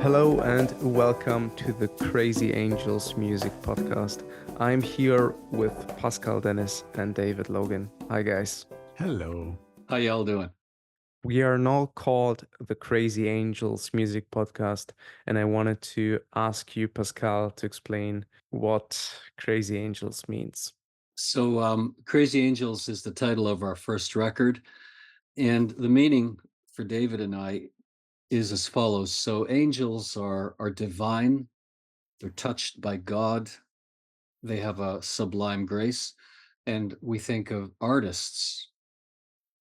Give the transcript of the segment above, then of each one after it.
Hello and welcome to the Crazy Angels Music Podcast. I'm here with Pascal Dennis and David Logan. Hi, guys. Hello. How y'all doing? We are now called the Crazy Angels Music Podcast, and I wanted to ask you, Pascal, to explain what Crazy Angels means. So, Crazy Angels is the title of our first record, and the meaning for David and I is as follows. So, angels are divine. They're touched by God. They have a sublime grace, and we think of artists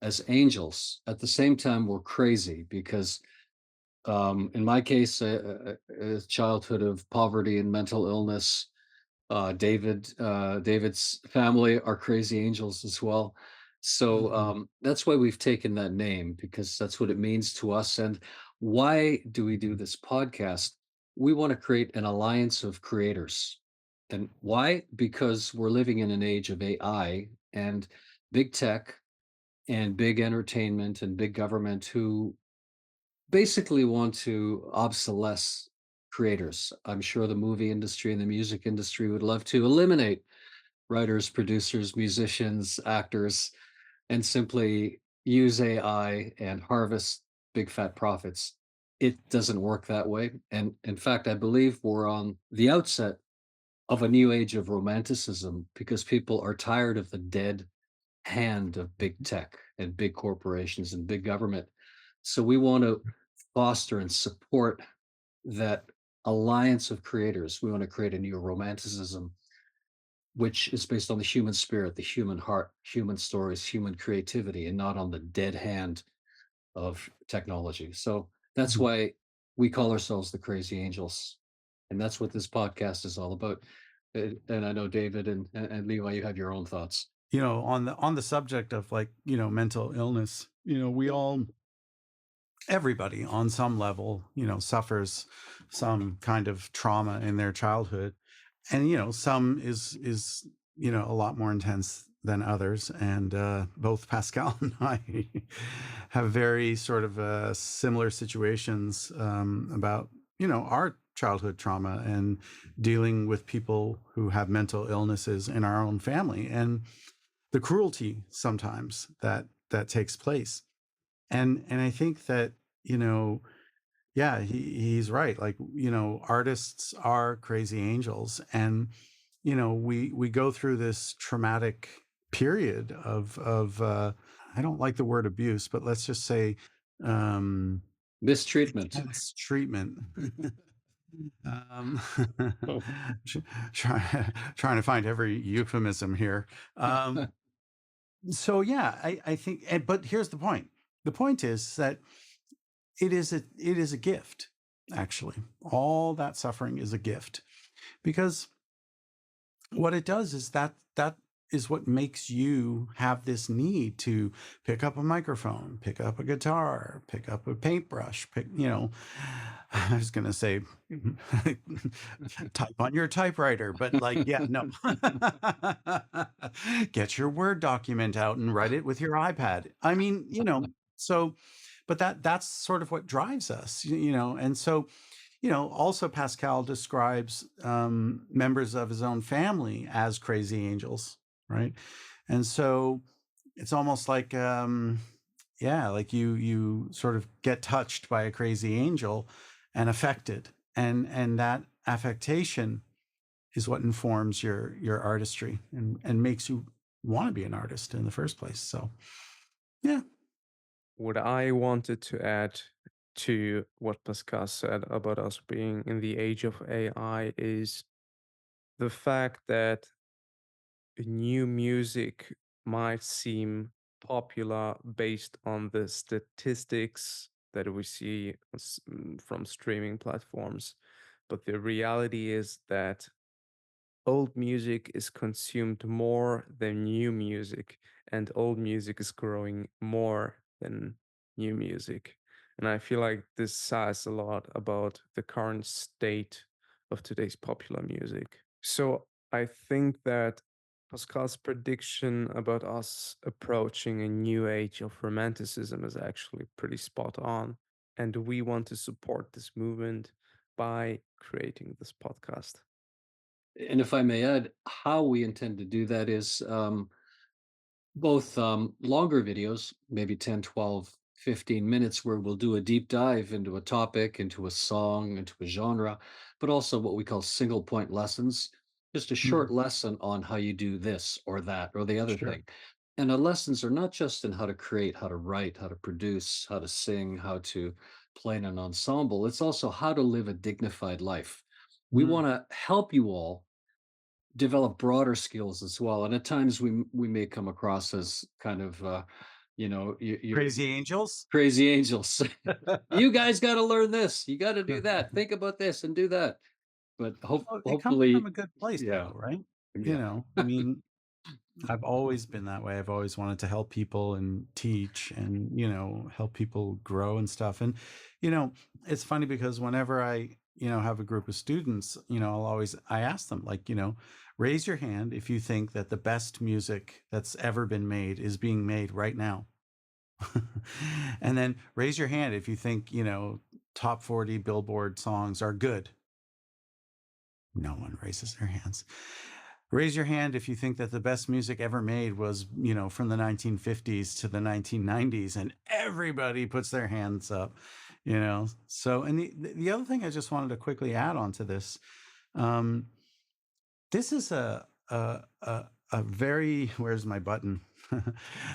as angels. At the same time, we're crazy because, in my case, a childhood of poverty and mental illness. David's family are crazy angels as well. So that's why we've taken that name, because that's what it means to us. And why do we do this podcast? We want to create an alliance of creators. And why? Because we're living in an age of AI and big tech and big entertainment and big government who basically want to obsolesce creators. I'm sure the movie industry and the music industry would love to eliminate writers, producers, musicians, actors, and simply use AI and harvest big fat profits. It doesn't work that way. And in fact, I believe we're on the outset of a new age of romanticism because people are tired of the dead hand of big tech and big corporations and big government. So we want to foster and support that alliance of creators. We want to create a new romanticism, which is based on the human spirit, the human heart, human stories, human creativity, and not on the dead hand of technology. So that's Mhm. why we call ourselves the Crazy Angels. And that's what this podcast is all about. And I know David and Levi, you have your own thoughts. On the subject of mental illness, everybody on some level, suffers some kind of trauma in their childhood. And some is a lot more intense than others. And both Pascal and I have very sort of similar situations about our childhood trauma and dealing with people who have mental illnesses in our own family and the cruelty sometimes that takes place. And I think that you know yeah, he's right. Like, artists are crazy angels. And, we go through this traumatic period of I don't like the word abuse, but let's just say um Mistreatment. intense treatment. um Oh. tr- trying to find every euphemism here. So yeah, I think, but here's the point. The point is that it is a gift. Actually, all that suffering is a gift, because what it does is that is what makes you have this need to pick up a microphone, pick up a guitar, pick up a paintbrush, I was going to say type on your typewriter, but like, yeah, no. Get your Word document out and write it with your iPad. I mean, so, but that's sort of what drives us, and so, also Pascal describes members of his own family as crazy angels, right? And so it's almost like, yeah, like you sort of get touched by a crazy angel and affected, and that affectation is what informs your artistry and makes you want to be an artist in the first place. So yeah. What I wanted to add to what Pascal said about us being in the age of AI is the fact that new music might seem popular based on the statistics that we see from streaming platforms. But the reality is that old music is consumed more than new music, and old music is growing more than new music. And I feel like this says a lot about the current state of today's popular music. So I think that Pascal's prediction about us approaching a new age of romanticism is actually pretty spot on. And we want to support this movement by creating this podcast. And if I may add, how we intend to do that is both longer videos, maybe 10, 12, 15 minutes, where we'll do a deep dive into a topic, into a song, into a genre, but also what we call single point lessons, just a short Mhm. lesson on how you do this or that or the other Sure. thing. And the lessons are not just in how to create, how to write, how to produce, how to sing, how to play in an ensemble. It's also how to live a dignified life. We Mm. want to help you all develop broader skills as well. And at times we may come across as kind of you're Crazy angels. crazy angels. You guys got to learn this. You got to do that. Think about this and do that. But Well, it comes from hopefully, a good place, yeah, though, right? yeah. I mean, I've always been that way. I've always wanted to help people and teach and, help people grow and stuff. And, you know, it's funny because whenever I, have a group of students, I ask them, like, raise your hand if you think that the best music that's ever been made is being made right now. And then raise your hand if you think, top 40 Billboard songs are good. No one raises their hands. Raise your hand if you think that the best music ever made was, from the 1950s to the 1990s, and everybody puts their hands up, So, and the other thing I just wanted to quickly add on to this, um, this is a very, where's my button?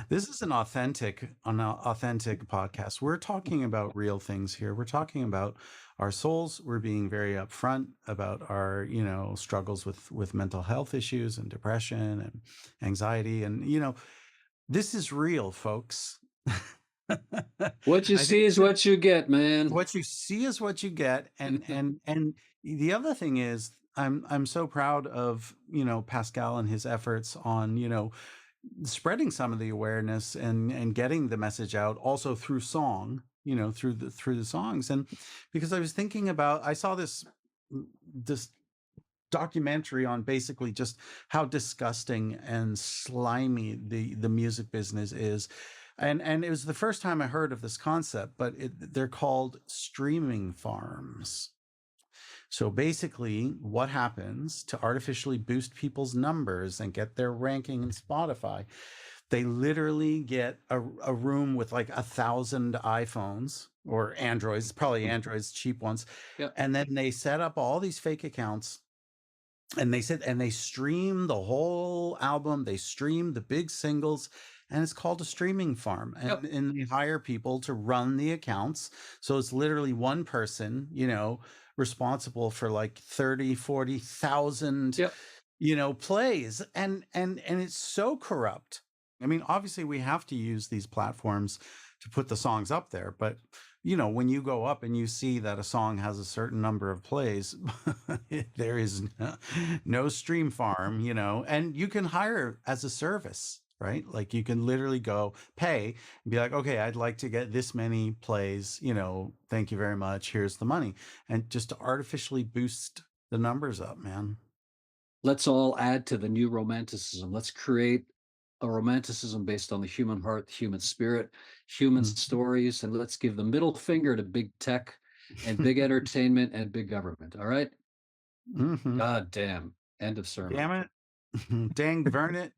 This is an authentic podcast. We're talking about real things here. We're talking about our souls. We're being very upfront about our, struggles with mental health issues and depression and anxiety. And, this is real, folks. What you I think see is what you get, man. what you see is what you get. And the other thing is, I'm so proud of, Pascal and his efforts on, spreading some of the awareness and getting the message out also through song, through the songs. And because I was thinking about, I saw this documentary on basically just how disgusting and slimy the music business is. And it was the first time I heard of this concept, but they're called streaming farms. So basically, what happens to artificially boost people's numbers and get their ranking in Spotify? They literally get a room with like 1,000 iPhones or Androids, probably Androids, cheap ones. Yeah. And then they set up all these fake accounts, and they stream the whole album. They stream the big singles, and it's called a streaming farm. and, Yep. and they hire people to run the accounts, so it's literally one person, responsible for like 30, 40,000, Yep. plays. And it's so corrupt. I mean, obviously we have to use these platforms to put the songs up there, but when you go up and you see that a song has a certain number of plays, there is no stream farm, and you can hire as a service, right? Like you can literally go pay and be like, okay, I'd like to get this many plays, thank you very much. Here's the money. And just to artificially boost the numbers up, man. Let's all add to the new romanticism. Let's create a romanticism based on the human heart, the human spirit, human Mhm. stories, and let's give the middle finger to big tech and big entertainment and big government. All right. Mhm. God damn. End of sermon. Damn it. Dang, burn it.